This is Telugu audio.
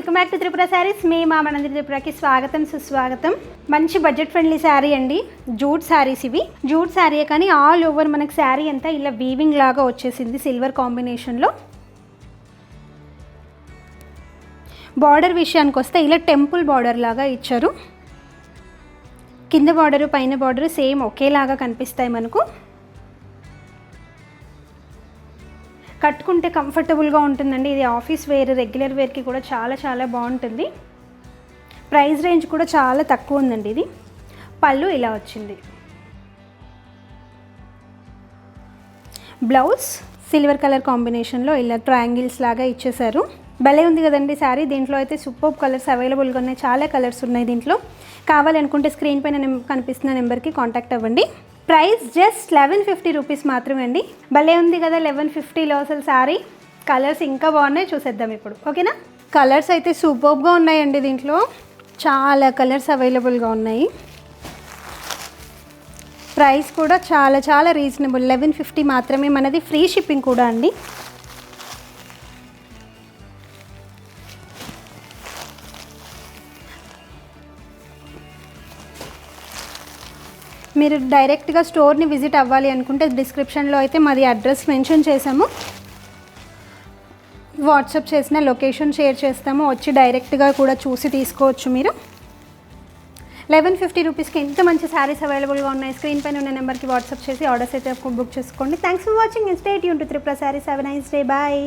Welcome back to Tripura sarees. మీ మామనంది త్రిపురకి స్వాగతం సుస్వాగతం. మంచి బడ్జెట్ ఫ్రెండ్లీ శారీ అండి, జూట్ శారీస్ ఇవి. జూట్ శారీ కానీ ఆల్ ఓవర్ మనకి శారీ అంతా ఇలా వీవింగ్ లాగా వచ్చేసింది సిల్వర్ కాంబినేషన్లో. బార్డర్ విషయానికి వస్తే ఇలా టెంపుల్ బార్డర్ లాగా ఇచ్చారు. కింద బార్డరు పైన బార్డరు సేమ్ ఒకేలాగా కనిపిస్తాయి మనకు. కట్టుకుంటే కంఫర్టబుల్గా ఉంటుందండి. ఇది ఆఫీస్ వేర్, రెగ్యులర్ వేర్కి కూడా చాలా చాలా బాగుంటుంది. ప్రైస్ రేంజ్ కూడా చాలా తక్కువ ఉందండి. ఇది పళ్ళు ఇలా వచ్చింది. బ్లౌజ్ సిల్వర్ కలర్ కాంబినేషన్లో ఇలా ట్రయాంగిల్స్ లాగా ఇచ్చేసారు. భలే ఉంది కదండి శారీ. దీంట్లో అయితే సూపర్ కలర్స్ అవైలబుల్గా ఉన్నాయి, చాలా కలర్స్ ఉన్నాయి దీంట్లో. కావాలనుకుంటే స్క్రీన్ పైన కనిపిస్తున్న నెంబర్కి కాంటాక్ట్ అవ్వండి. ప్రైస్ జస్ట్ 1150 రూపీస్ మాత్రమే అండి. భలే ఉంది కదా 1150లో అసలు శారీ. కలర్స్ ఇంకా బాగున్నాయి, చూసేద్దాం ఇప్పుడు. ఓకేనా? కలర్స్ అయితే సూపర్గా ఉన్నాయండి. దీంట్లో చాలా కలర్స్ అవైలబుల్గా ఉన్నాయి. ప్రైస్ కూడా చాలా చాలా రీజనబుల్, 1150 మాత్రమే. మనది ఫ్రీ షిప్పింగ్ కూడా అండి. మీరు డైరెక్ట్గా స్టోర్ని విజిట్ అవ్వాలి అనుకుంటే డిస్క్రిప్షన్లో అయితే మాది అడ్రస్ మెన్షన్ చేసాము. వాట్సాప్ చేసిన లొకేషన్ షేర్ చేస్తాము, వచ్చి డైరెక్ట్గా కూడా చూసి తీసుకోవచ్చు మీరు. 1150 రూపీస్కి ఎంత మంచి శారీస్ అవైలబుల్గా ఉన్నాయి. స్క్రీన్ పైన ఉన్న నెంబర్కి వాట్సాప్ చేసి ఆర్డర్స్ అయితే బుక్ చేసుకోండి. Thanks for watching and stay tuned to Tripura Sarees. Have a nice day. Bye.